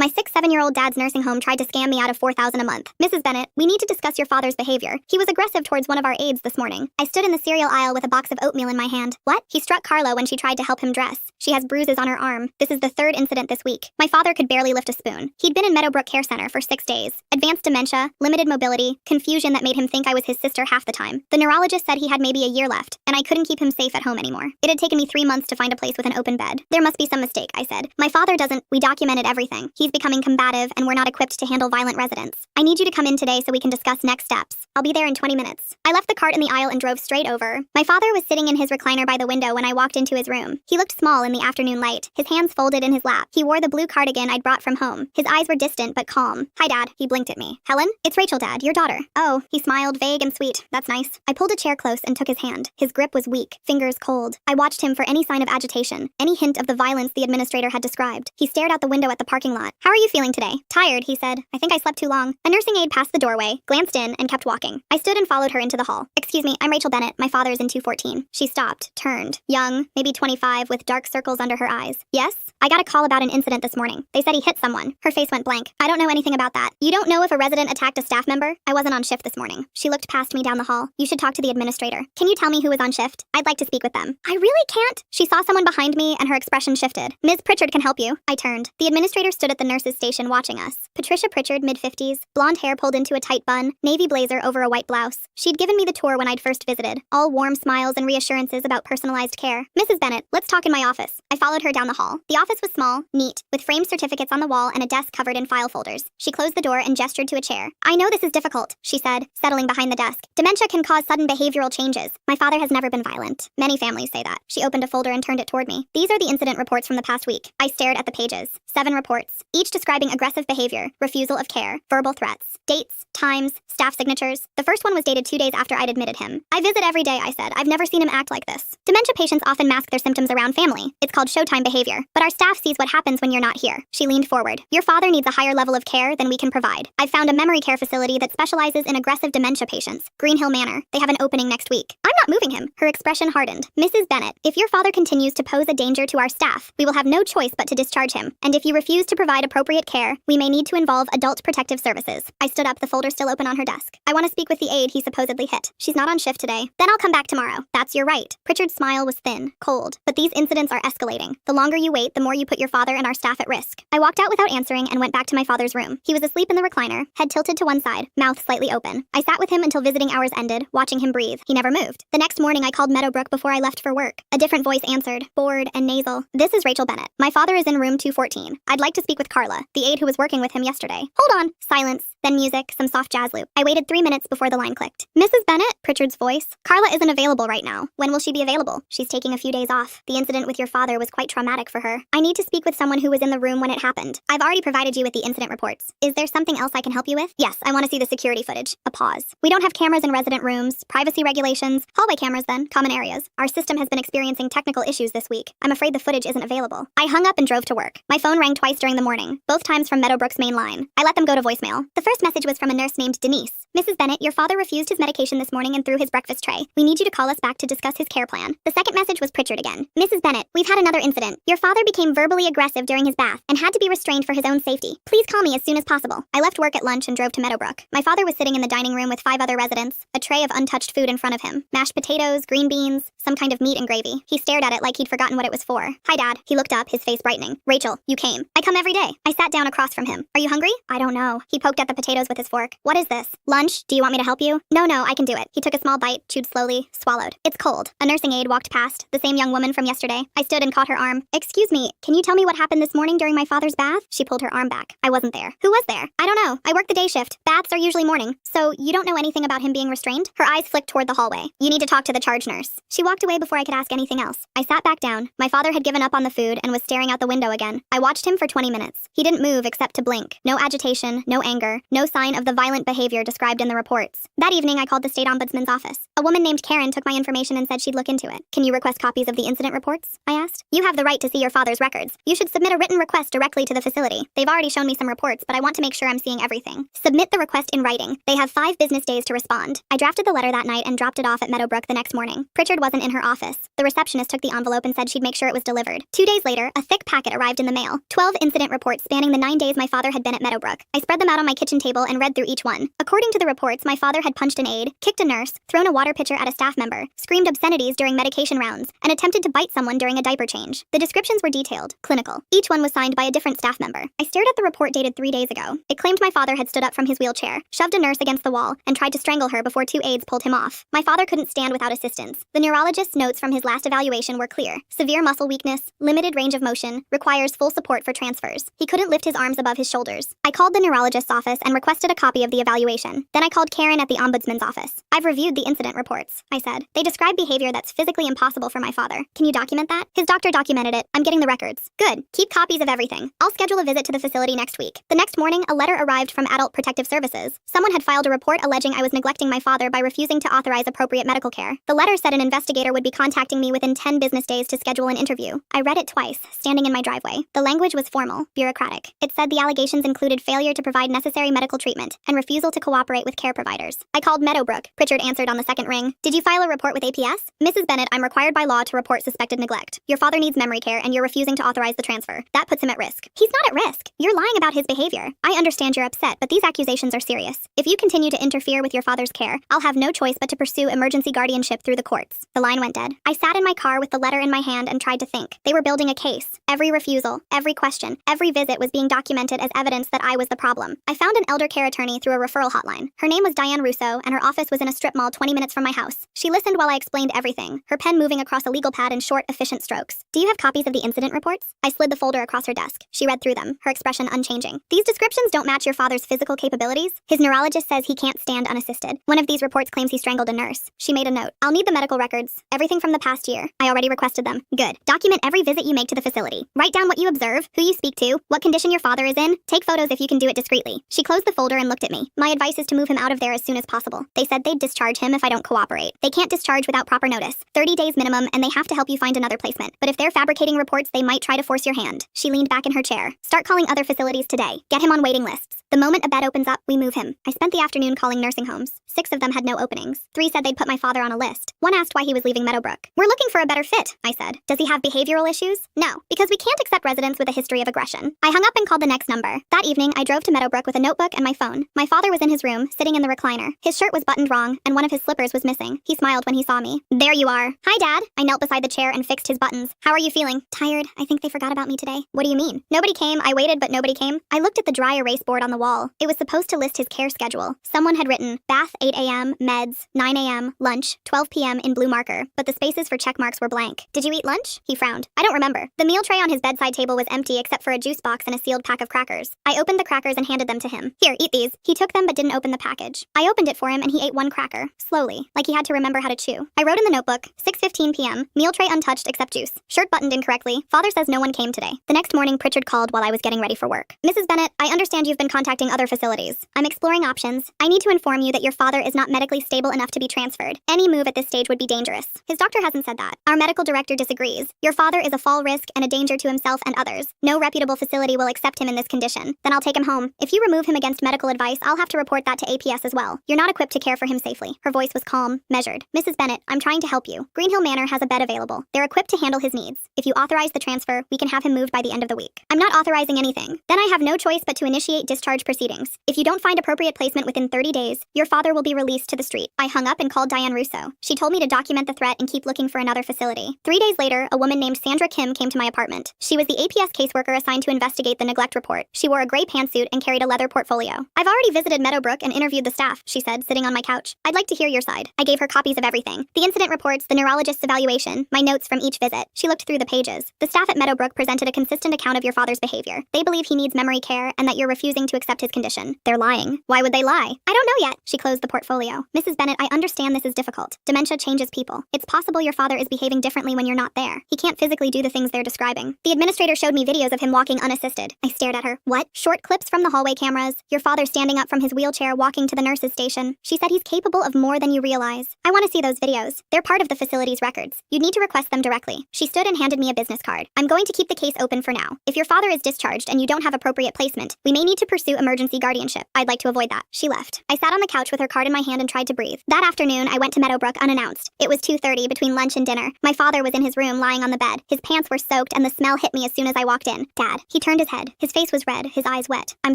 My 7-year-old dad's nursing home tried to scam me out of $4,000 a month. Mrs. Bennett, we need to discuss your father's behavior. He was aggressive towards one of our aides this morning. I stood in the cereal aisle with a box of oatmeal in my hand. What? He struck Carla when she tried to help him dress. She has bruises on her arm. This is the third incident this week. My father could barely lift a spoon. He'd been in Meadowbrook Care Center for 6 days. Advanced dementia, limited mobility, confusion that made him think I was his sister half the time. The neurologist said he had maybe a year left, and I couldn't keep him safe at home anymore. It had taken me 3 months to find a place with an open bed. There must be some mistake, I said. My father doesn't. We documented everything. He's becoming combative, and we're not equipped to handle violent residents. I need you to come in today so we can discuss next steps. I'll be there in 20 minutes. I left the cart in the aisle and drove straight over. My father was sitting in his recliner by the window when I walked into his room. He looked small in the afternoon light, his hands folded in his lap. He wore the blue cardigan I'd brought from home. His eyes were distant but calm. Hi, Dad. He blinked at me. Helen? It's Rachel, Dad, your daughter. Oh, he smiled, vague and sweet. That's nice. I pulled a chair close and took his hand. His grip was weak, fingers cold. I watched him for any sign of agitation, any hint of the violence the administrator had described. He stared out the window at the parking lot. How are you feeling today? Tired, he said. I think I slept too long. A nursing aide passed the doorway, glanced in, and kept walking. I stood and followed her into the hall. Excuse me, I'm Rachel Bennett. My father's in 214. She stopped, turned. Young, maybe 25, with dark circles under her eyes. Yes? I got a call about an incident this morning. They said he hit someone. Her face went blank. I don't know anything about that. You don't know if a resident attacked a staff member? I wasn't on shift this morning. She looked past me down the hall. You should talk to the administrator. Can you tell me who was on shift? I'd like to speak with them. I really can't. She saw someone behind me and her expression shifted. Ms. Pritchard can help you. I turned. The administrator stood at the nurse's station watching us. Patricia Pritchard, mid-50s, blonde hair pulled into a tight bun, navy blazer over a white blouse. She'd given me the tour when I'd first visited, all warm smiles and reassurances about personalized care. Mrs. Bennett, let's talk in my office. I followed her down the hall. The office was small, neat, with framed certificates on the wall and a desk covered in file folders. She closed the door and gestured to a chair. I know this is difficult, she said, settling behind the desk. Dementia can cause sudden behavioral changes. My father has never been violent. Many families say that. She opened a folder and turned it toward me. These are the incident reports from the past week. I stared at the pages. 7 reports, each describing aggressive behavior, refusal of care, verbal threats, dates, times, staff signatures. The first one was dated 2 days after I'd admitted him. I visit every day, I said. I've never seen him act like this. Dementia patients often mask their symptoms around family. It's called showtime behavior. But our staff sees what happens when you're not here. She leaned forward. Your father needs a higher level of care than we can provide. I've found a memory care facility that specializes in aggressive dementia patients. Green Hill Manor. They have an opening next week. I'm not moving him. Her expression hardened. Mrs. Bennett, if your father continues to pose a danger to our staff, we will have no choice but to discharge him. And if you refuse to provide appropriate care, we may need to involve Adult Protective Services. I stood up, the folder still open on her desk. I want to speak with the aide he supposedly hit. She's not on shift today. Then I'll come back tomorrow. That's your right. Pritchard's smile was thin, cold. But these incidents are escalating. The longer you wait, the more you put your father and our staff at risk. I walked out without answering and went back to my father's room. He was asleep in the recliner, head tilted to one side, mouth slightly open. I sat with him until visiting hours ended, watching him breathe. He never moved. The next morning, I called Meadowbrook before I left for work. A different voice answered, bored and nasal. This is Rachel Bennett. My father is in room 214. I'd like to speak with Carla, the aide who was working with him yesterday. Hold on. Silence. Then music, some soft jazz loop. I waited 3 minutes before the line clicked. Mrs. Bennett, Pritchard's voice. Carla isn't available right now. When will she be available? She's taking a few days off. The incident with your father was quite traumatic for her. I need to speak with someone who was in the room when it happened. I've already provided you with the incident reports. Is there something else I can help you with? Yes, I want to see the security footage. A pause. We don't have cameras in resident rooms, privacy regulations, hallway cameras then, common areas. Our system has been experiencing technical issues this week. I'm afraid the footage isn't available. I hung up and drove to work. My phone rang twice during the morning, both times from Meadowbrook's main line. I let them go to voicemail. The first message was from a nurse named Denise. Mrs. Bennett, your father refused his medication this morning and threw his breakfast tray. We need you to call us back to discuss his care plan. The second message was Pritchard again. Mrs. Bennett, we've had another incident. Your father became verbally aggressive during his bath and had to be restrained for his own safety. Please call me as soon as possible. I left work at lunch and drove to Meadowbrook. My father was sitting in the dining room with 5 other residents, a tray of untouched food in front of him. Mashed potatoes, green beans, some kind of meat and gravy. He stared at it like he'd forgotten what it was for. Hi, Dad. He looked up, his face brightening. Rachel, you came. I come every day. I sat down across from him. Are you hungry? I don't know. He poked at the potatoes with his fork. What is this? Lunch? Do you want me to help you? No, I can do it. He took a small bite, chewed slowly, swallowed. It's cold. A nursing aide walked past, the same young woman from yesterday. I stood and caught her arm. Excuse me, can you tell me what happened this morning during my father's bath? She pulled her arm back. I wasn't there. Who was there? I don't know. I work the day shift. Baths are usually morning. So you don't know anything about him being restrained? Her eyes flicked toward the hallway. You need to talk to the charge nurse. She walked away before I could ask anything else. I sat back down. My father had given up on the food and was staring out the window again. I watched him for 20 minutes. He didn't move except to blink. No agitation, no anger, no sign of the violent behavior described described in the reports. That evening, I called the state ombudsman's office. A woman named Karen took my information and said she'd look into it. Can you request copies of the incident reports? I asked. You have the right to see your father's records. You should submit a written request directly to the facility. They've already shown me some reports, but I want to make sure I'm seeing everything. Submit the request in writing. They have 5 business days to respond. I drafted the letter that night and dropped it off at Meadowbrook the next morning. Pritchard wasn't in her office. The receptionist took the envelope and said she'd make sure it was delivered. 2 days later, a thick packet arrived in the mail. 12 incident reports spanning the 9 days my father had been at Meadowbrook. I spread them out on my kitchen table and read through each one. According to the reports, my father had punched an aide, kicked a nurse, thrown a water pitcher at a staff member, screamed obscenities during medication rounds, and attempted to bite someone during a diaper change. The descriptions were detailed, clinical. Each one was signed by a different staff member. I stared at the report dated 3 days ago. It claimed my father had stood up from his wheelchair, shoved a nurse against the wall, and tried to strangle her before 2 aides pulled him off. My father couldn't stand without assistance. The neurologist's notes from his last evaluation were clear. Severe muscle weakness, limited range of motion, requires full support for transfers. He couldn't lift his arms above his shoulders. I called the neurologist's office and requested a copy of the evaluation. Then I called Karen at the ombudsman's office. I've reviewed the incident reports, I said. They describe behavior that's physically impossible for my father. Can you document that? His doctor documented it. I'm getting the records. Good. Keep copies of everything. I'll schedule a visit to the facility next week. The next morning, a letter arrived from Adult Protective Services. Someone had filed a report alleging I was neglecting my father by refusing to authorize appropriate medical care. The letter said an investigator would be contacting me within 10 business days to schedule an interview. I read it twice, standing in my driveway. The language was formal, bureaucratic. It said the allegations included failure to provide necessary medical treatment and refusal to cooperate with care providers. I called Meadowbrook. Pritchard answered on the second ring. Did you file a report with APS? Mrs. Bennett, I'm required by law to report suspected neglect. Your father needs memory care and you're refusing to authorize the transfer. That puts him at risk. He's not at risk. You're lying about his behavior. I understand you're upset, but these accusations are serious. If you continue to interfere with your father's care, I'll have no choice but to pursue emergency guardianship through the courts. The line went dead. I sat in my car with the letter in my hand and tried to think. They were building a case. Every refusal, every question, every visit was being documented as evidence that I was the problem. I found an elder care attorney through a referral hotline. Her name was Diane Russo, and her office was in a strip mall 20 minutes from my house. She listened while I explained everything, her pen moving across a legal pad in short, efficient strokes. Do you have copies of the incident reports? I slid the folder across her desk. She read through them, her expression unchanging. These descriptions don't match your father's physical capabilities. His neurologist says he can't stand unassisted. One of these reports claims he strangled a nurse. She made a note. I'll need the medical records. Everything from the past year. I already requested them. Good. Document every visit you make to the facility. Write down what you observe, who you speak to, what condition your father is in. Take photos if you can do it discreetly. She closed the folder and looked at me. My advice is to move him out of there as soon as possible. They said they'd discharge him if I don't cooperate. They can't discharge without proper notice. 30 days minimum, and they have to help you find another placement. But if they're fabricating reports, they might try to force your hand. She leaned back in her chair. Start calling other facilities today. Get him on waiting lists. The moment a bed opens up, we move him. I spent the afternoon calling nursing homes. 6 of them had no openings. 3 said they'd put my father on a list. One asked why he was leaving Meadowbrook. We're looking for a better fit, I said. Does he have behavioral issues? No, because we can't accept residents with a history of aggression. I hung up and called the next number. That evening, I drove to Meadowbrook with a notebook and my phone. My father was in his room, sitting in the recliner. His shirt was buttoned wrong, and one of his slippers was missing. He smiled when he saw me. There you are. Hi, Dad. I knelt beside the chair and fixed his buttons. How are you feeling? Tired. I think they forgot about me today. What do you mean? Nobody came. I waited, but nobody came. I looked at the dry erase board on the wall. It was supposed to list his care schedule. Someone had written bath 8 a.m., meds 9 a.m., lunch 12 p.m. in blue marker, but the spaces for check marks were blank. Did you eat lunch? He frowned. I don't remember. The meal tray on his bedside table was empty except for a juice box and a sealed pack of crackers. I opened the crackers and handed them to him. Here, eat these. He took them but didn't open the package. I opened it for him and he ate one cracker, slowly, like he had to remember how to chew. I wrote in the notebook, 6:15 p.m., meal tray untouched except juice. Shirt buttoned incorrectly. Father says no one came today. The next morning, Pritchard called while I was getting ready for work. Mrs. Bennett, I understand you've been contacting other facilities. I'm exploring options. I need to inform you that your father is not medically stable enough to be transferred. Any move at this stage would be dangerous. His doctor hasn't said that. Our medical director disagrees. Your father is a fall risk and a danger to himself and others. No reputable facility will accept him in this condition. Then I'll take him home. If you remove him against medical advice, I'll have to report that to APS as well. You're not equipped to care for him safely. Her voice was calm, measured. Mrs. Bennett, I'm trying to help you. Greenhill Manor has a bed available. They're equipped to handle his needs. If you authorize the transfer, we can have him moved by the end of the week. I'm not authorizing anything. Then I have no choice but to initiate discharge proceedings. If you don't find appropriate placement within 30 days, your father will be released to the street. I hung up and called Diane Russo. She told me to document the threat and keep looking for another facility. 3 days later, a woman named Sandra Kim came to my apartment. She was the APS caseworker assigned to investigate the neglect report. She wore a gray pantsuit and carried a leather portfolio. I've already visited Meadowbrook and interviewed the staff, she said, sitting on my couch. I'd like to hear your side. I gave her copies of everything. The incident reports, the neurologist's evaluation, my notes from each visit. She looked through the pages. The staff at Meadowbrook presented a consistent account of your father's behavior. They believe he needs memory care and that you're refusing to accept his condition. They're lying. Why would they lie? I don't know yet. She closed the portfolio. Mrs. Bennett, I understand this is difficult. Dementia changes people. It's possible your father is behaving differently when you're not there. He can't physically do the things they're describing. The administrator showed me videos of him walking unassisted. I stared at her. What? Short clips from the hallway cameras. Your father standing up from his wheelchair walking to the nurse's station. She said he's capable of more than you realize. I want to see those videos. They're part of the facility's records. You'd need to request them directly. She stood and handed me a business card. I'm going to keep the case open for now. If your father is discharged and you don't have appropriate placement, we may need to pursue emergency guardianship. I'd like to avoid that. She left. I sat on the couch with her card in my hand and tried to breathe. That afternoon, I went to Meadowbrook unannounced. It was 2:30 between lunch and dinner. My father was in his room lying on the bed. His pants were soaked and the smell hit me as soon as I walked in. Dad. He turned his head. His face was red, his eyes wet. I'm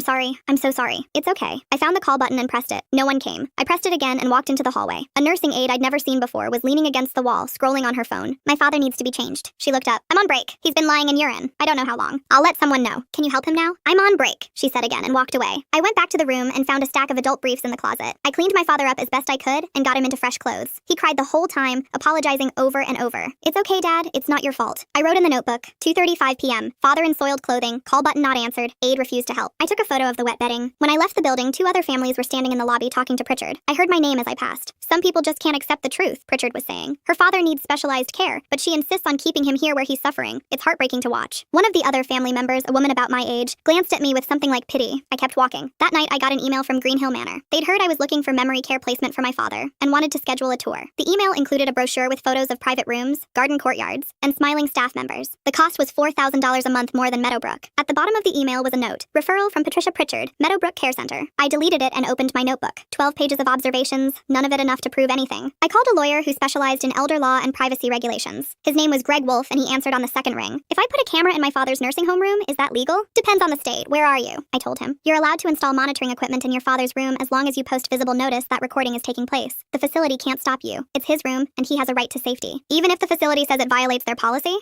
sorry. I'm so sorry. It's okay. I found the call button and pressed it. No one came. I pressed it again and walked into the hallway. A nursing aide I'd never seen before was leaning against the wall, scrolling on her phone. My father needs to be changed. She looked up. I'm on break. He's been lying in urine. I don't know how long. I'll let someone know. Can you help him now? I'm on break, she said again and walked away. I went back to the room and found a stack of adult briefs in the closet. I cleaned my father up as best I could and got him into fresh clothes. He cried the whole time, apologizing over and over. It's okay, Dad. It's not your fault. I wrote in the notebook, 2:35 p.m. Father in soiled clothing, call button not answered, aide refused to help. I took a photo of the wet bedding. When I left the building, 2 other families were standing in the lobby talking to Pritchard. I heard my name as I passed. Some people just can't accept the truth, Pritchard was saying. Her father needs specialized care, but she insists on keeping him here where he's suffering. It's heartbreaking to watch. One of the other family members, a woman about my age, glanced at me with something like pity. I kept walking. That night, I got an email from Green Hill Manor. They'd heard I was looking for memory care placement for my father and wanted to schedule a tour. The email included a brochure with photos of private rooms, garden courtyards, and smiling staff members. The cost was $4,000 a month more than Meadowbrook. At the bottom of the email was a note. Referral from Patricia Pritchard, Meadowbrook Care Center. I deleted it and opened my notebook. 12 pages of observations, none of it enough to prove anything. I called a lawyer who specialized in elder law and privacy regulations. His name was Greg Wolf, and he answered on the second ring. If I put a camera in my father's nursing home room, is that legal? Depends on the state. Where are you? I told him. You're allowed to install monitoring equipment in your father's room as long as you post visible notice that recording is taking place. The facility can't stop you. It's his room, and he has a right to safety. Even if the facility says it violates their policy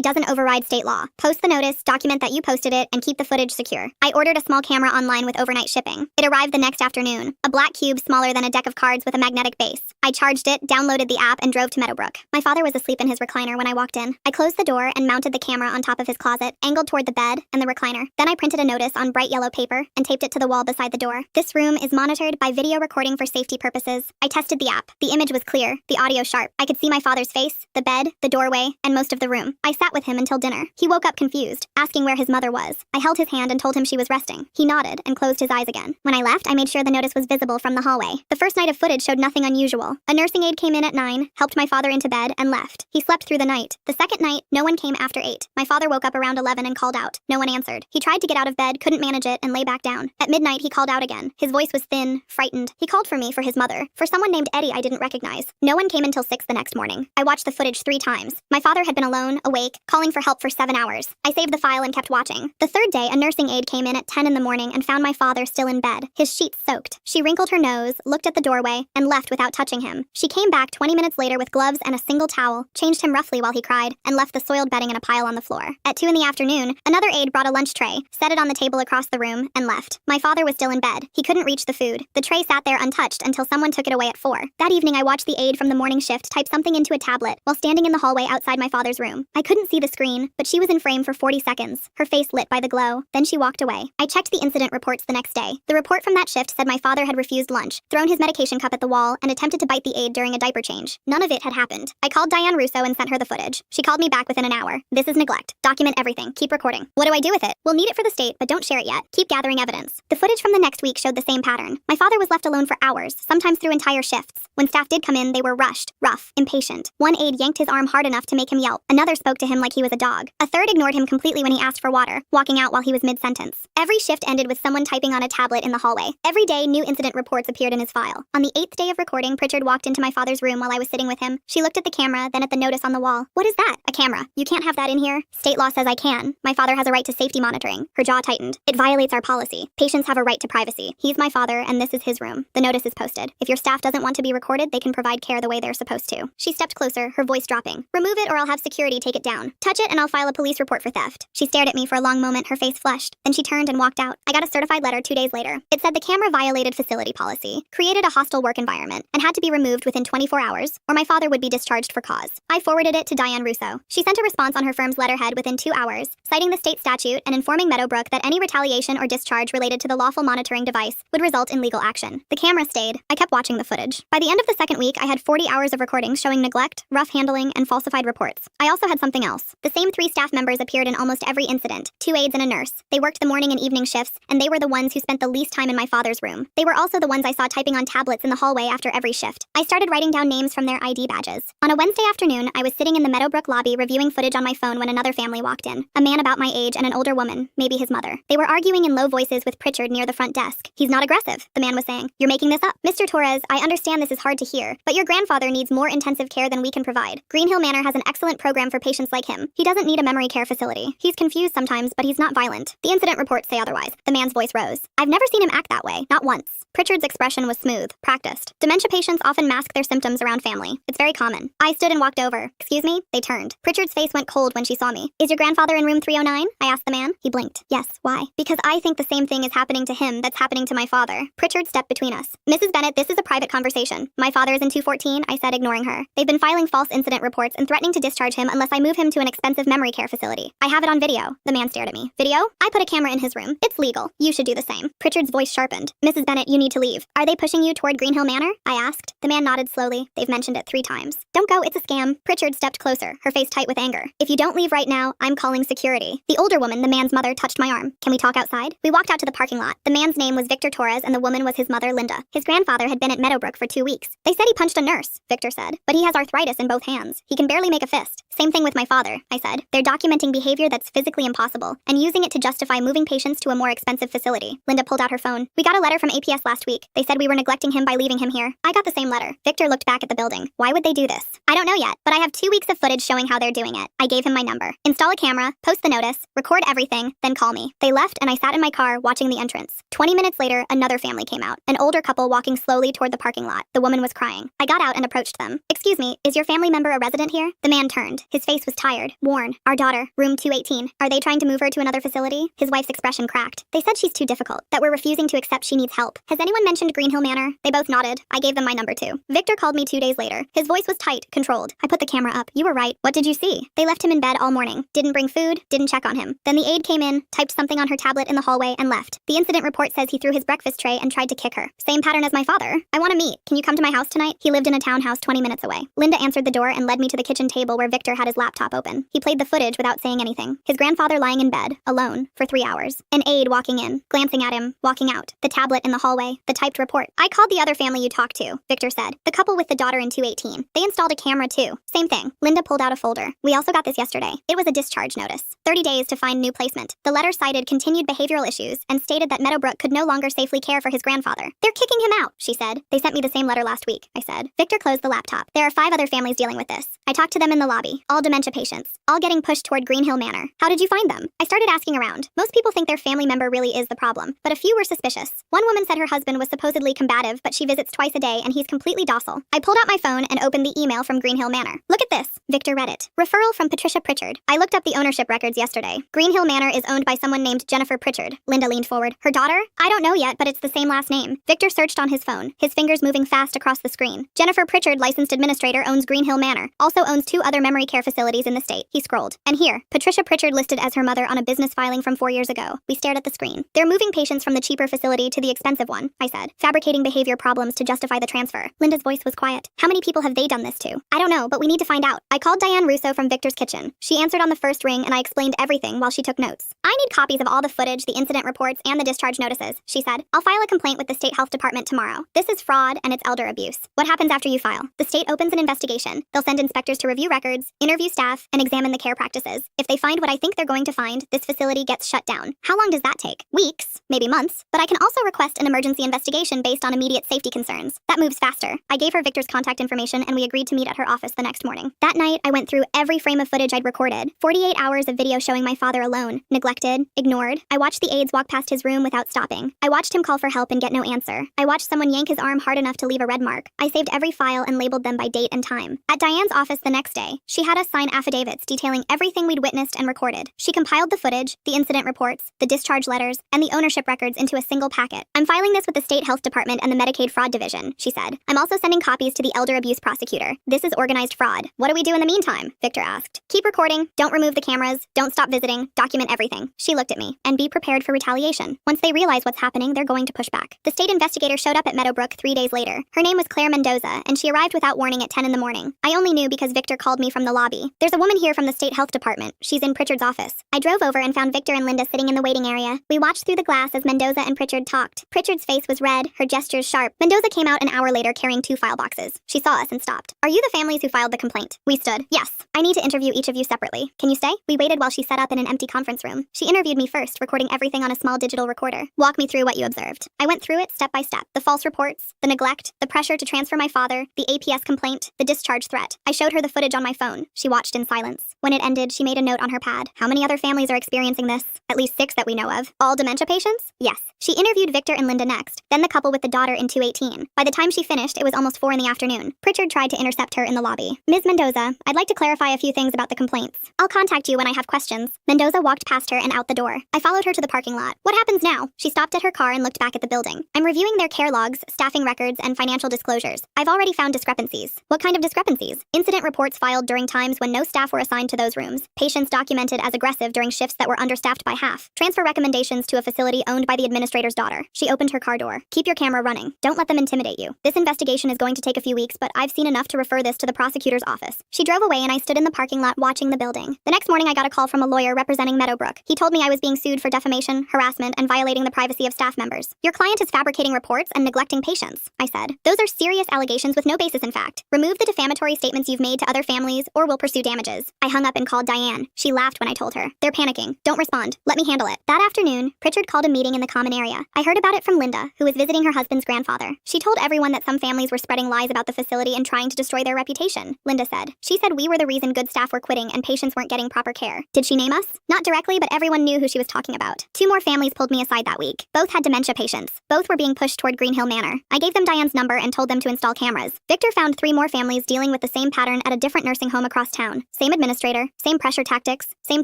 doesn't override state law. Post the notice, document that you posted it, and keep the footage secure. I ordered a small camera online with overnight shipping. It arrived the next afternoon. A black cube smaller than a deck of cards with a magnetic base. I charged it, downloaded the app, and drove to Meadowbrook. My father was asleep in his recliner when I walked in. I closed the door and mounted the camera on top of his closet, angled toward the bed and the recliner. Then I printed a notice on bright yellow paper and taped it to the wall beside the door. This room is monitored by video recording for safety purposes. I tested the app. The image was clear, the audio sharp. I could see my father's face, the bed, the doorway, and most of the room. I sat with him until dinner. He woke up confused, asking where his mother was. I held his hand and told him she was resting. He nodded and closed his eyes again. When I left, I made sure the notice was visible from the hallway. The first night of footage showed nothing unusual. A nursing aide came in at 9, helped my father into bed, and left. He slept through the night. The second night, no one came after 8. My father woke up around 11 and called out. No one answered. He tried to get out of bed, couldn't manage it, and lay back down. At midnight, he called out again. His voice was thin, frightened. He called for me for his mother. For someone named Eddie I didn't recognize. No one came until 6 the next morning. I watched the footage 3 times. My father had been alone, awake, calling for help for 7 hours. I saved the file and kept watching. The third day, a nursing aide came in at 10 in the morning and found my father still in bed, his sheets soaked. She wrinkled her nose, looked at the doorway, and left without touching him. She came back 20 minutes later with gloves and a single towel, changed him roughly while he cried, and left the soiled bedding in a pile on the floor. At 2 in the afternoon, another aide brought a lunch tray, set it on the table across the room, and left. My father was still in bed. He couldn't reach the food. The tray sat there untouched until someone took it away at 4. That evening, I watched the aide from the morning shift type something into a tablet while standing in the hallway outside my father's room. I couldn't see the screen, but she was in frame for 40 seconds, her face lit by the glow. Then she walked away. I checked the incident reports the next day. The report from that shift said my father had refused lunch, thrown his medication cup at the wall, and attempted to bite the aide during a diaper change. None of it had happened. I called Diane Russo and sent her the footage. She called me back within an hour. This is neglect. Document everything. Keep recording. What do I do with it? We'll need it for the state, but don't share it yet. Keep gathering evidence. The footage from the next week showed the same pattern. My father was left alone for hours, sometimes through entire shifts. When staff did come in, they were rushed, rough, impatient. One aide yanked his arm hard enough to make him yelp. Another spoke to him like he was a dog. A third ignored him completely when he asked for water, walking out while he was mid-sentence. Every shift ended with someone typing on a tablet in the hallway. Every day, new incident reports appeared in his file. On the 8th day of recording, Pritchard walked into my father's room while I was sitting with him. She looked at the camera, then at the notice on the wall. What is that? A camera. You can't have that in here. State law says I can. My father has a right to safety monitoring. Her jaw tightened. It violates our policy. Patients have a right to privacy. He's my father, and this is his room. The notice is posted. If your staff doesn't want to be recorded, they can provide care the way they're supposed to. She stepped closer, her voice dropping. Remove it or I'll have security take it down. Touch it and I'll file a police report for theft. She stared at me for a long moment, her face flushed. Then she turned and walked out. I got a certified letter 2 days later. It said the camera violated facility policy, created a hostile work environment, and had to be removed within 24 hours, or my father would be discharged for cause. I forwarded it to Diane Russo. She sent a response on her firm's letterhead within 2 hours, citing the state statute and informing Meadowbrook that any retaliation or discharge charge related to the lawful monitoring device would result in legal action. The camera stayed. I kept watching the footage. By the end of the second week, I had 40 hours of recordings showing neglect, rough handling, and falsified reports. I also had something else. The same 3 staff members appeared in almost every incident, 2 aides and a nurse. They worked the morning and evening shifts, and they were the ones who spent the least time in my father's room. They were also the ones I saw typing on tablets in the hallway after every shift. I started writing down names from their ID badges. On a Wednesday afternoon, I was sitting in the Meadowbrook lobby reviewing footage on my phone when another family walked in. A man about my age and an older woman, maybe his mother. They were arguing in low voices with Pritchard near the front desk. "He's not aggressive," the man was saying. "You're making this up." "Mr. Torres, I understand this is hard to hear, but your grandfather needs more intensive care than we can provide. Green Hill Manor has an excellent program for patients like him. He doesn't need a memory care facility. He's confused sometimes, but he's not violent." The incident reports say otherwise. The man's voice rose. "I've never seen him act that way, not once." Pritchard's expression was smooth, practiced. Dementia patients often mask their symptoms around family. It's very common. I stood and walked over. "Excuse me?" They turned. Pritchard's face went cold when she saw me. "Is your grandfather in room 309? I asked the man. He blinked. "Yes, why?" "Because I think the same thing is happening to him that's happening to my father." Pritchard stepped between us. "Mrs. Bennett, this is a private conversation. My father is in 214, I said, ignoring her. "They've been filing false incident reports and threatening to discharge him unless I move him to an expensive memory care facility. I have it on video." The man stared at me. "Video? I put a camera in his room. It's legal. You should do the same." Pritchard's voice sharpened. "Mrs. Bennett, you need to leave." "Are they pushing you toward Green Hill Manor?" I asked. The man nodded slowly. "They've mentioned it 3 times. "Don't go, it's a scam." Pritchard stepped closer, her face tight with anger. "If you don't leave right now, I'm calling security." The older woman, the man's mother, touched my arm. "Can we talk outside?" We walked out to the parking lot. The man's name was Victor Torres and the woman was his mother, Linda. His grandfather had been at Meadowbrook for 2 weeks. "They said he punched a nurse," Victor said. "But he has arthritis in both hands. He can barely make a fist." "Same thing with my father," I said. "They're documenting behavior that's physically impossible and using it to justify moving patients to a more expensive facility." Linda pulled out her phone. "We got a letter from APS last week. They said we were neglecting him by leaving him here." I got the same letter. Victor looked back at the building. "Why would they do this?" "I don't know yet, but I have 2 weeks of footage showing how they're doing it." I gave him my number. "Install a camera, post the notice, record everything, then call me." They left and I sat in my car watching the entrance. 20 minutes later, another family came out. An older couple walking slowly toward the parking lot. The woman was crying. I got out and approached them. "Excuse me, is your family member a resident here?" The man turned. His face was tired, worn. "Our daughter, room 218. Are they trying to move her to another facility?" His wife's expression cracked. "They said she's too difficult, that we're refusing to accept she needs help. Has anyone mentioned Green Hill Manor?" They both nodded. I gave them my number too. Victor called me 2 days later. His voice was tight, controlled. I put the camera up. "You were right. What did you see?" "They left him in bed all morning. Didn't bring food, didn't check on him. Then the aide came in, typed something on her tablet in the hallway, and left. The incident report says he threw his breakfast tray and tried to kick her. Same pattern as my father. I want to meet. Can you come to my house tonight?" He lived in a townhouse 20 minutes away. Linda answered the door and led me to the kitchen table where Victor had his laptop open. He played the footage without saying anything. His grandfather lying in bed, alone, for 3 hours. An aide walking in, glancing at him, walking out. The tablet in the hallway, the typed report. "I called the other family you talked to," Victor said. "The couple with the daughter in 218. They installed a camera too. Same thing." Linda pulled out a folder. "We also got this yesterday. It was a discharge notice. 30 days to find new placement." The letter cited continued behavioral issues and stated that Meadowbrook could no longer safely care for his grandfather. "They're kicking him out," she said. "They sent me the same letter last week," I said. Victor closed the laptop. "There are 5 other families dealing with this. I talked to them in the lobby. All dementia patients. All getting pushed toward Green Hill Manor. How did you find them?" I started asking around. Most people think their family member really is the problem, but a few were suspicious. One woman said her husband was supposedly combative, but she visits twice a day and he's completely docile. I pulled out my phone and opened the email from Green Hill Manor. "Look at this." Victor read it. "Referral from Patricia Pritchard. I looked up the ownership records yesterday. Green Hill Manor is owned by someone named Jennifer Pritchard." Linda leaned forward. "Her daughter?" "I don't know yet, but it's the same last name." Victor searched on his phone, his fingers moving fast across the screen. "Jennifer Pritchard, licensed administrator, owns Green Hill Manor. Also owns 2 other memory care facilities in the state." He scrolled. "And here, Patricia Pritchard listed as her mother on a business filing from 4 years ago." We stared at the screen. "They're moving patients from the cheaper facility to the expensive one," I said, fabricating behavior problems to justify the transfer. Linda's voice was quiet. "How many people have they done this to?" "I don't know, but we need to find out." I called Diane Russo from Victor's kitchen. She answered on the first ring and I explained everything while she took notes. "I need copies of all the footage, the incident reports, and the discharge notices," she said. "I'll file a complaint with the state health department tomorrow. This is fraud and it's elder abuse." "What happens after you file?" "The state opens an investigation. They'll send inspectors to review records, interview staff, and examine the care practices. If they find what I think they're going to find, this facility gets shut down." "How long does that take?" "Weeks, maybe months. But I can also request an emergency investigation based on immediate safety concerns. That moves faster." I gave her Victor's contact information and we agreed to meet at her office the next morning. That night, I went through every frame of footage I'd recorded. 48 hours of video showing my father alone, neglected, ignored. I watched the aides walk past his room without stopping. I watched him call for help and get no answer. I watched someone yank his arm hard enough to leave a red mark. I saved every file and labeled them by date and time. At Diane's office the next day, she had us sign affidavits detailing everything we'd witnessed and recorded. She compiled the footage, the incident reports, the discharge letters, and the ownership records into a single packet. "I'm filing this with the state health department and the Medicaid fraud division," she said. "I'm also sending copies to the elder abuse prosecutor. This is organized fraud." "What do we do in the meantime?" Victor asked. "Keep recording. Don't remove the cameras. Don't stop visiting. Document everything." She looked at me. "And be prepared for retaliation. Once they realize what's happening, they're going to push back. The state investigator showed up at Meadowbrook 3 days later. Her name was Claire Mendoza, and she arrived without warning at 10 in the morning. I only knew because Victor called me from the lobby. There's a woman here from the state health department. She's in Pritchard's office. I drove over and found Victor and Linda sitting in the waiting area. We watched through the glass as Mendoza and Pritchard talked. Pritchard's face was red, her gestures sharp. Mendoza came out an hour later carrying 2 file boxes. She saw us and stopped. Are you the families who filed the complaint? We stood. Yes. I need to interview each of you separately. Can you stay? We waited while she set up in an empty conference room. She interviewed me first, recording everything on a small digital recorder. Walk me through what you observed. I went through it step by step. The false reports, the neglect, the pressure to transfer my father, the APS complaint, the discharge threat. I showed her the footage on my phone. She watched in silence. When it ended, she made a note on her pad. How many other families are experiencing this? At least 6 that we know of. All dementia patients? Yes. She interviewed Victor and Linda next, then the couple with the daughter in 218. By the time she finished, it was almost 4 in the afternoon. Pritchard tried to intercept her in the lobby. Ms. Mendoza, I'd like to clarify a few things about the complaints. I'll contact you when I have questions. Mendoza walked past her and out the door. I followed her to the parking lot. What happens now? She stopped at her car and looked back at the building. I'm reviewing their care logs, staffing records, and financial disclosures. I've already found discrepancies. What kind of discrepancies? Incident reports filed during times when no staff were assigned to those rooms. Patients documented as aggressive during shifts that were understaffed by half. Transfer recommendations to a facility owned by the administrator's daughter. She opened her car door. Keep your camera running. Don't let them intimidate you. This investigation is going to take a few weeks, but I've seen enough to refer this to the prosecutor's office. She drove away and I stood in the parking lot watching the building. The next morning I got a call from a lawyer representing Meadowbrook. He told me I was being sued for defamation, harassment, and violating the privacy of staff members. Your client is fabricating reports and neglecting patients, I said. Those are serious allegations with no basis in fact. Remove the defamatory statements you've made to other families or we'll pursue damages. I hung up and called Diane. She laughed when I told her. They're panicking. Don't respond. Let me handle it. That afternoon, Pritchard called a meeting in the common area. I heard about it from Linda, who was visiting her husband's grandfather. She told everyone that some families were spreading lies about the facility and trying to destroy their reputation, Linda said. She said we were the reason good staff were quitting and patients weren't getting proper care. Did she name us? Not directly, but everyone knew who she was talking about. 2 more families pulled me aside that week. Both had dementia patients. Both were being pushed toward Green Hill Manor. I gave them Diane's number and told them to install cameras. Victor found 3 more families dealing with the same pattern at a different nursing home across town. Same administrator, same pressure tactics, same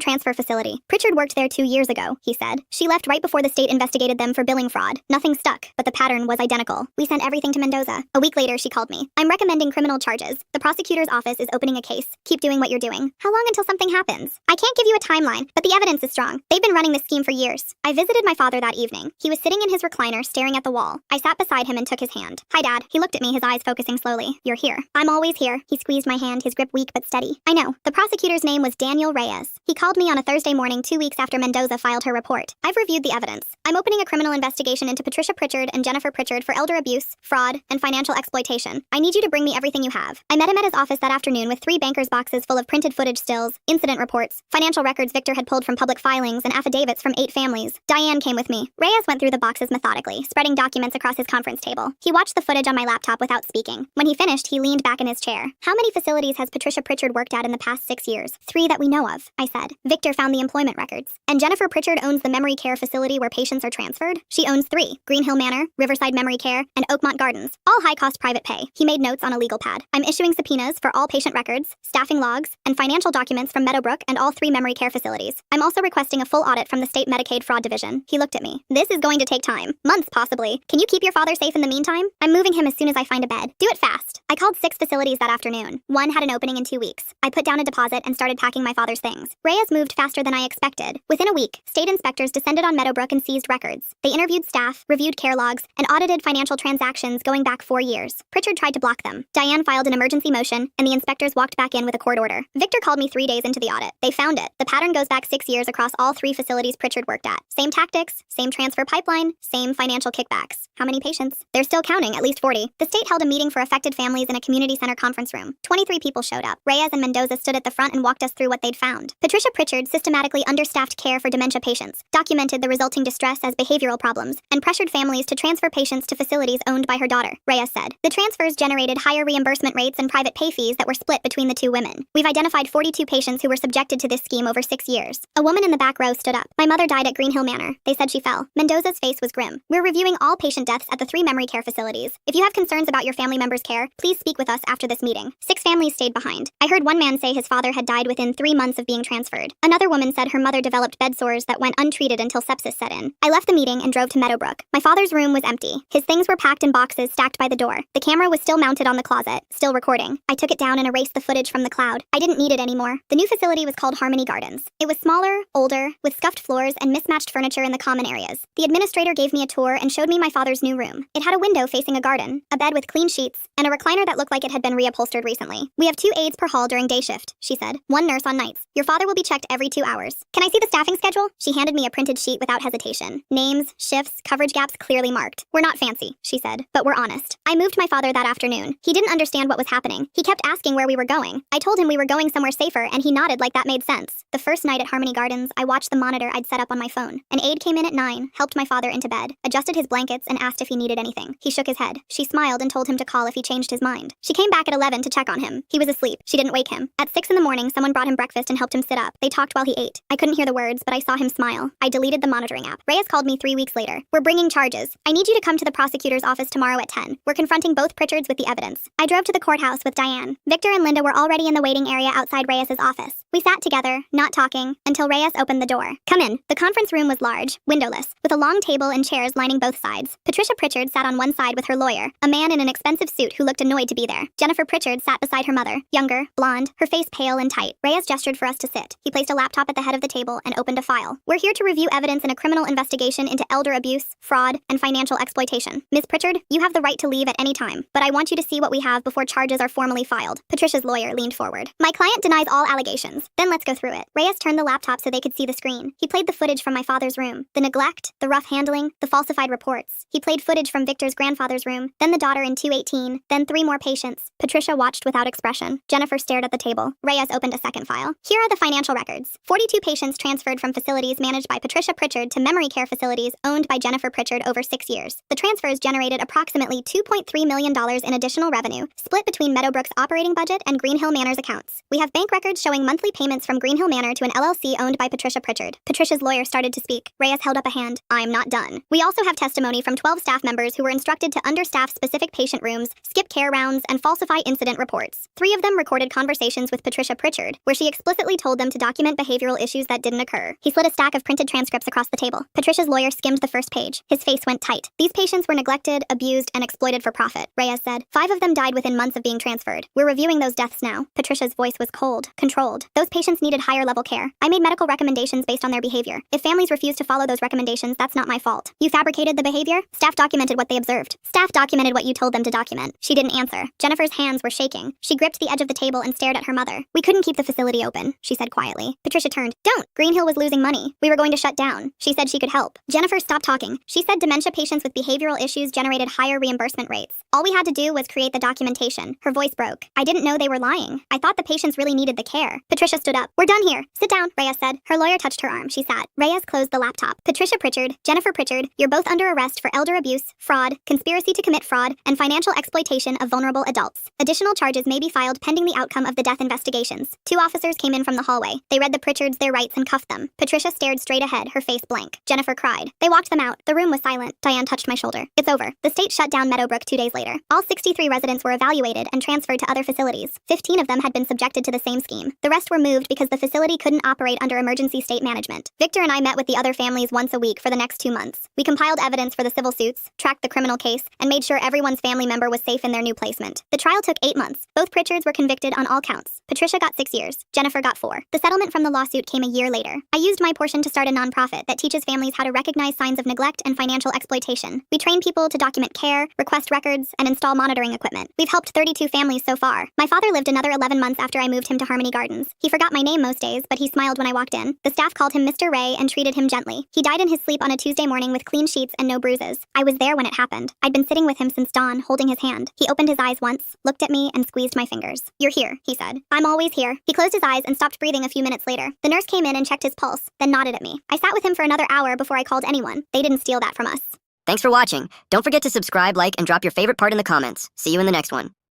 transfer facility. Pritchard worked there 2 years ago, he said. She left right before the state investigated them for billing fraud. Nothing stuck, but the pattern was identical. We sent everything to Mendoza. A week later, she called me. I'm recommending criminal charges. The prosecutor's office is opening a case. Keep doing what you're doing. How long until something happens? I can't give you a timeline, but the evidence is strong. They've been running this scheme for years. I visited my father that evening. He was sitting in his recliner, staring at the wall. I sat beside him and took his hand. Hi, Dad. He looked at me, his eyes focusing slowly. You're here. I'm always here. He squeezed my hand, his grip weak but steady. I know. The prosecutor's name was Daniel Reyes. He called me on a Thursday morning 2 weeks after Mendoza filed her report. I've reviewed the evidence. I'm opening a criminal investigation into Patricia Pritchard and Jennifer Pritchard for elder abuse, fraud, and financial exploitation. I need you to bring me everything you have. I met him at his office that afternoon with 3 banker's boxes full of printed footage stills, incident reports, financial records Victor had pulled from public filings, and affidavits from 8 families. Diane came with me. Reyes went through the boxes methodically, spreading documents across his conference table. He watched the footage on my laptop without speaking. When he finished, he leaned back in his chair. How many facilities has Patricia Pritchard worked at in the past 6 years? 3 that we know of, I said. Victor found the employment records. And Jennifer Pritchard owns the memory care facility where patients are transferred? She owns 3. Green Hill Manor, Riverside Memory Care, and Oakmont Gardens. All high-cost private pay. He made notes on a legal pad. I'm issuing subpoenas for all patient records, staffing logs, and financial documents from Meadowbrook and all 3 memory care facilities. I'm also requesting a full audit from the state Medicaid fraud division. He looked at me. This is going to take time. Months, possibly. Can you keep your father safe in the meantime? I'm moving him as soon as I find a bed. Do it fast. I called 6 facilities that afternoon. 1 had an opening in 2 weeks. I put down a deposit and started packing my father's things. Reyes moved faster than I expected. Within a week, state inspectors descended on Meadowbrook and seized records. They interviewed staff, reviewed care logs, and audited financial transactions going back 4 years. Pritchard tried to block them. Diane filed an emergency motion, and the inspectors walked back in with a court order. Victor called me 3 days into the audit. They found it. The pattern goes back 6 years across all 3 facilities Pritchard worked at. Same tactics, same transfer pipeline, same financial kickbacks. How many patients? They're still counting, at least 40. The state held a meeting for affected families in a community center conference room. 23 people showed up. Reyes and Mendoza stood at the front and walked us through what they'd found. Patricia Pritchard systematically understaffed care for dementia patients, documented the resulting distress as behavioral problems, and pressured families to transfer patients to facilities owned by her daughter, Reyes said. The transfers generated higher reimbursement rates and private pay fees that were split between the 2 women. We've identified 42 patients who were subjected to this scheme over 6 years. A woman in the back row stood up. My mother died at Green Hill Manor. They said she fell. Mendoza's face was grim. We're reviewing all patient deaths at the 3 memory care facilities. If you have concerns about your family members' care, please speak with us after this meeting. 6 families stayed behind. I heard one man say his father had died within 3 months of being transferred. Another woman said her mother developed bed sores that went untreated until sepsis set in. I left the meeting and drove to Meadowbrook. My father's room was empty. His things were packed in boxes stacked by the door. The camera was still mounted on the closet, still recording. I took it down and erased the footage from the cloud. I didn't need it anymore. The new facility was called Harmony Gardens. It was smaller, older, with scuffed floors and mismatched smashed furniture in the common areas. The administrator gave me a tour and showed me my father's new room. It had a window facing a garden, a bed with clean sheets, and a recliner that looked like it had been reupholstered recently. We have 2 aides per hall during day shift, she said. 1 nurse on nights. Your father will be checked every 2 hours. Can I see the staffing schedule? She handed me a printed sheet without hesitation. Names, shifts, coverage gaps clearly marked. We're not fancy, she said, but we're honest. I moved my father that afternoon. He didn't understand what was happening. He kept asking where we were going. I told him we were going somewhere safer, and he nodded like that made sense. The first night at Harmony Gardens, I watched the monitor I'd set up on my phone. An aide came in at 9, helped my father into bed, adjusted his blankets, and asked if he needed anything. He shook his head. She smiled and told him to call if he changed his mind. She came back at 11 to check on him. He was asleep. She didn't wake him. At 6 in the morning, someone brought him breakfast and helped him sit up. They talked while he ate. I couldn't hear the words, but I saw him smile. I deleted the monitoring app. Reyes called me 3 weeks later. We're bringing charges. I need you to come to the prosecutor's office tomorrow at 10. We're confronting both Pritchards with the evidence. I drove to the courthouse with Diane. Victor and Linda were already in the waiting area outside Reyes's office. We sat together, not talking, until Reyes opened the door. Come in. The conference room was large, windowless, with a long table and chairs lining both sides. Patricia Pritchard sat on one side with her lawyer, a man in an expensive suit who looked annoyed to be there. Jennifer Pritchard sat beside her mother, younger, blonde, her face pale and tight. Reyes gestured for us to sit. He placed a laptop at the head of the table and opened a file. We're here to review evidence in a criminal investigation into elder abuse, fraud, and financial exploitation. Ms. Pritchard, you have the right to leave at any time, but I want you to see what we have before charges are formally filed. Patricia's lawyer leaned forward. My client denies all allegations. Then let's go through it. Reyes turned the laptop so they could see the screen. He played the footage from my father's room. The neglect, the rough handling, the falsified reports. He played footage from Victor's grandfather's room, then the daughter in 218, then 3 more patients. Patricia watched without expression. Jennifer stared at the table. Reyes opened a second file. Here are the financial records. 42 patients transferred from facilities managed by Patricia Pritchard to memory care facilities owned by Jennifer Pritchard over 6 years. The transfers generated approximately $2.3 million in additional revenue, split between Meadowbrook's operating budget and Greenhill Manor's accounts. We have bank records showing monthly payments from Greenhill Manor to an LLC owned by Patricia Pritchard. Patricia's lawyer started to speak. Reyes held up a hand. I'm not done. We also have testimony from 12 staff members who were instructed to understaff specific patient rooms, skip care rounds, and falsify incident reports. 3 of them recorded conversations with Patricia Pritchard, where she explicitly told them to document behavioral issues that didn't occur. He slid a stack of printed transcripts across the table. Patricia's lawyer skimmed the first page. His face went tight. These patients were neglected, abused, and exploited for profit, Reyes said. 5 of them died within months of being transferred. We're reviewing those deaths now. Patricia's voice was cold, controlled. Those patients needed higher level care. I made medical recommendations based on their behavior. If families refuse to follow those recommendations, that's not my fault. You fabricated the behavior? Staff documented what they observed. Staff documented what you told them to document. She didn't answer. Jennifer's hands were shaking. She gripped the edge of the table and stared at her mother. We couldn't keep the facility open, she said quietly. Patricia turned. Don't! Greenhill was losing money. We were going to shut down. She said she could help. Jennifer stopped talking. She said dementia patients with behavioral issues generated higher reimbursement rates. All we had to do was create the documentation. Her voice broke. I didn't know they were lying. I thought the patients really needed the care. Patricia stood up. We're done here. Sit down, Reyes said. Her lawyer touched her arm. She sat. Reyes closed the laptop. Patricia Pritchard, Jennifer Pritchard, you're both under arrest for elder abuse, fraud, conspiracy to commit fraud, and financial exploitation of vulnerable adults. Additional charges may be filed pending the outcome of the death investigations. 2 officers came in from the hallway. They read the Pritchards their rights and cuffed them. Patricia stared straight ahead, her face blank. Jennifer cried. They walked them out. The room was silent. Diane touched my shoulder. It's over. The state shut down Meadowbrook 2 days later. All 63 residents were evaluated and transferred to other facilities. 15 of them had been subjected to the same scheme. The rest were moved because the facility couldn't operate under emergency state management. Victor and I met with the other families once a week for the next 2 months. We compiled evidence for the civil suits, tracked the criminal case, and made sure everyone's family member was safe in their new placement. The trial took 8 months. Both Pritchards were convicted on all counts. Patricia got 6 years. Jennifer got 4. The settlement from the lawsuit came a year later. I used my portion to start a nonprofit that teaches families how to recognize signs of neglect and financial exploitation. We train people to document care, request records, and install monitoring equipment. We've helped 32 families so far. My father lived another 11 months after I moved him to Harmony Gardens. He forgot my name most days, but he smiled when I walked in. The staff called him Mr. Ray and treated him gently. He died in his sleep on a Tuesday morning with clean sheets and no bruises. I was there when it happened. I'd been sitting with him since dawn, holding his hand. He opened his eyes once, looked at me, and squeezed my fingers. You're here, he said. I'm always here. He closed his eyes and stopped breathing a few minutes later. The nurse came in and checked his pulse, then nodded at me. I sat with him for another hour before I called anyone. They didn't steal that from us. Thanks for watching. Don't forget to subscribe, like, and drop your favorite part in the comments. See you in the next one.